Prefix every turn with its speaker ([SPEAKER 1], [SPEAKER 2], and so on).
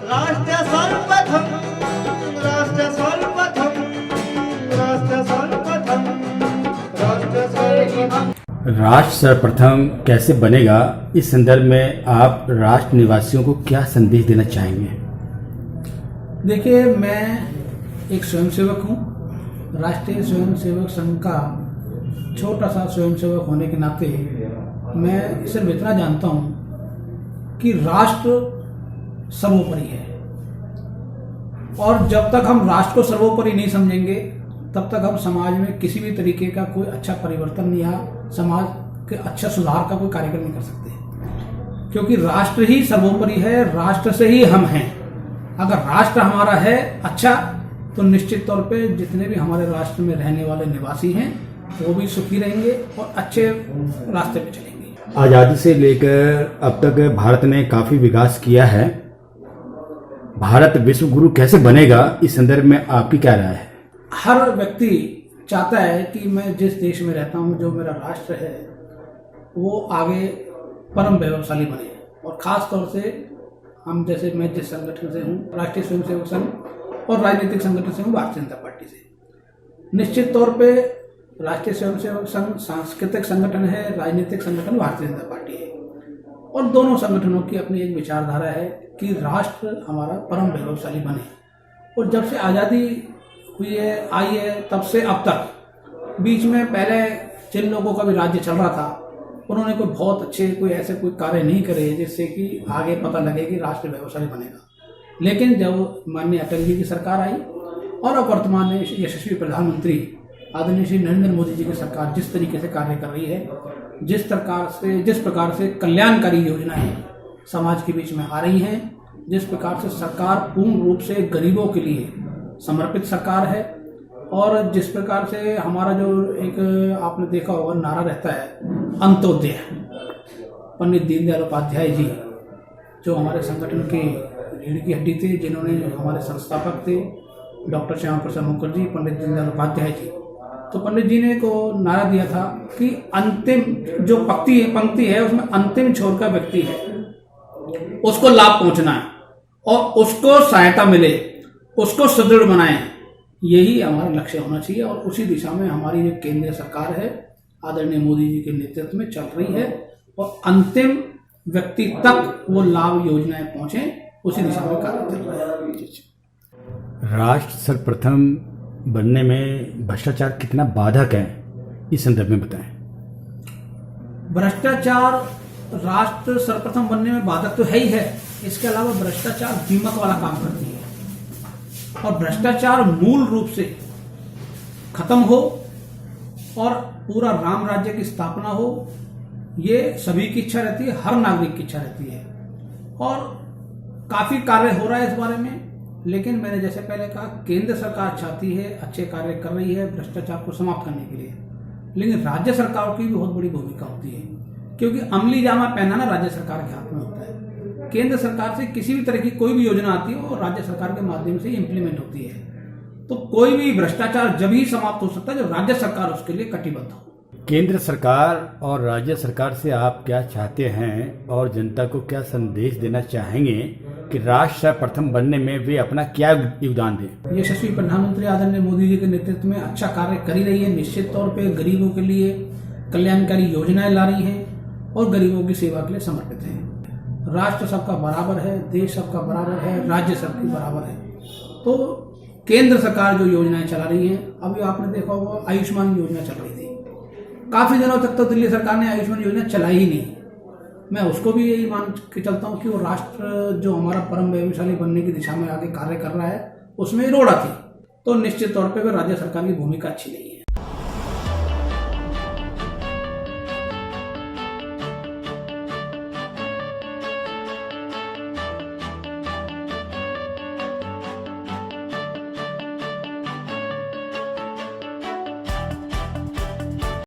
[SPEAKER 1] राष्ट्र सर्वप्रथम, राष्ट्र सर्वप्रथम, राष्ट्र सर्वप्रथम, राष्ट्र सर्वप्रथम।
[SPEAKER 2] राष्ट्र सर्वप्रथम कैसे बनेगा, इस संदर्भ में आप राष्ट्र निवासियों को क्या संदेश देना चाहेंगे?
[SPEAKER 3] देखिए, मैं एक स्वयंसेवक हूँ। राष्ट्रीय स्वयंसेवक संघ का छोटा सा स्वयंसेवक होने के नाते मैं सिर्फ इतना जानता हूँ कि राष्ट्र सर्वोपरि है, और जब तक हम राष्ट्र को सर्वोपरि नहीं समझेंगे तब तक हम समाज में किसी भी तरीके का कोई अच्छा परिवर्तन या समाज के अच्छा सुधार का कोई कार्यक्रम नहीं कर सकते, क्योंकि राष्ट्र ही सर्वोपरि है। राष्ट्र से ही हम हैं। अगर राष्ट्र हमारा है अच्छा, तो निश्चित तौर पे जितने भी हमारे राष्ट्र में रहने वाले निवासी हैं वो भी सुखी रहेंगे और अच्छे रास्ते पे चलेंगे।
[SPEAKER 2] आज़ादी से लेकर अब तक भारत ने काफ़ी विकास किया है। भारत विश्व गुरु कैसे बनेगा, इस संदर्भ में आपकी क्या राय है?
[SPEAKER 3] हर व्यक्ति चाहता है कि मैं जिस देश में रहता हूँ, जो मेरा राष्ट्र है, वो आगे परम वैभवशाली बने। और ख़ास तौर से हम, जैसे मैं जिस संगठन से हूँ, राष्ट्रीय स्वयंसेवक संघ, और राजनीतिक संगठन से हूँ भारतीय जनता पार्टी से। निश्चित तौर पे राष्ट्रीय स्वयंसेवक संघ सांस्कृतिक संगठन है, राजनीतिक संगठन भारतीय जनता पार्टी है, और दोनों संगठनों की अपनी एक विचारधारा है कि राष्ट्र हमारा परम वैभवशाली बने। और जब से आज़ादी हुई है, आई है, तब से अब तक बीच में पहले जिन लोगों का भी राज्य चल रहा था, उन्होंने कोई बहुत अच्छे ऐसे कोई कार्य नहीं करे जिससे कि आगे पता लगे कि राष्ट्र वैभवशाली बनेगा। लेकिन जब माननीय अटल जी की सरकार आई और अब वर्तमान में यशस्वी प्रधानमंत्री आदरणीय श्री नरेंद्र मोदी जी की सरकार जिस तरीके से कार्य कर रही है, जिस प्रकार से कल्याणकारी योजनाएं समाज के बीच में आ रही हैं, जिस प्रकार से सरकार पूर्ण रूप से गरीबों के लिए समर्पित सरकार है, और जिस प्रकार से हमारा जो एक आपने देखा होगा नारा रहता है अंत्योदय, पंडित दीनदयाल उपाध्याय जी जो हमारे संगठन के रीढ़ की हड्डी थे, जिन्होंने हमारे संस्थापक थे डॉक्टर श्यामा प्रसाद मुखर्जी, पंडित दीनदयाल उपाध्याय जी, तो पंडित जी ने को नारा दिया था कि अंतिम जो पंक्ति है उसमें अंतिम छोर का व्यक्ति है, उसको लाभ पहुंचना है और उसको सहायता मिले, उसको सुदृढ़ बनाएं, यही हमारा लक्ष्य होना चाहिए। और उसी दिशा में हमारी जो केंद्रीय सरकार है आदरणीय मोदी जी के नेतृत्व में चल रही है, और अंतिम व्यक्ति तक वो लाभ योजनाएं पहुंचे, उसी दिशा में कार्य चल रहा है।
[SPEAKER 2] राष्ट्र सर्वप्रथम बनने में भ्रष्टाचार कितना बाधक है, इस संदर्भ में बताएं।
[SPEAKER 3] भ्रष्टाचार राष्ट्र सर्वप्रथम बनने में बाधक तो है ही है, इसके अलावा भ्रष्टाचार दीमक वाला काम करती है, और भ्रष्टाचार मूल रूप से खत्म हो और पूरा राम राज्य की स्थापना हो, ये सभी की इच्छा रहती है, हर नागरिक की इच्छा रहती है। और काफी कार्य हो रहा है इस बारे में, लेकिन मैंने जैसे पहले कहा, केंद्र सरकार चाहती है, अच्छे कार्य कर रही है भ्रष्टाचार को समाप्त करने के लिए, लेकिन राज्य सरकारों की भी बहुत बड़ी भूमिका होती है, क्योंकि अमली जामा पहनाना राज्य सरकार के हाथ में होता है। केंद्र सरकार से किसी भी तरह की कोई भी योजना आती है वो राज्य सरकार के माध्यम से इम्प्लीमेंट होती है, तो कोई भी भ्रष्टाचार जब ही समाप्त हो सकता है जब राज्य सरकार उसके लिए कटिबद्ध हो।
[SPEAKER 2] केंद्र सरकार और राज्य सरकार से आप क्या चाहते हैं और जनता को क्या संदेश देना चाहेंगे कि राष्ट्र सर्वप्रथम बनने में वे अपना क्या योगदान दें?
[SPEAKER 3] यशस्वी प्रधानमंत्री आदरणीय मोदी जी के नेतृत्व में अच्छा कार्य कर ही रही है। निश्चित तौर पे गरीबों के लिए कल्याणकारी योजनाएं ला रही हैं और गरीबों की सेवा के लिए समर्पित है। राष्ट्र सबका बराबर है, देश सबका बराबर है, राज्य सबकी बराबर है। तो केंद्र सरकार जो योजनाएं चला रही है, अभी आपने देखा होगा आयुष्मान योजना चल रही थी, काफी दिनों तक तो दिल्ली सरकार ने आयुष्मान योजना चलाई ही नहीं। मैं उसको भी यही मान के चलता हूँ कि वो राष्ट्र जो हमारा परम वैभवशाली बनने की दिशा में आगे कार्य कर रहा है, उसमें रोड़ा थी, तो निश्चित तौर पे राज्य सरकार की भूमिका अच्छी नहीं है।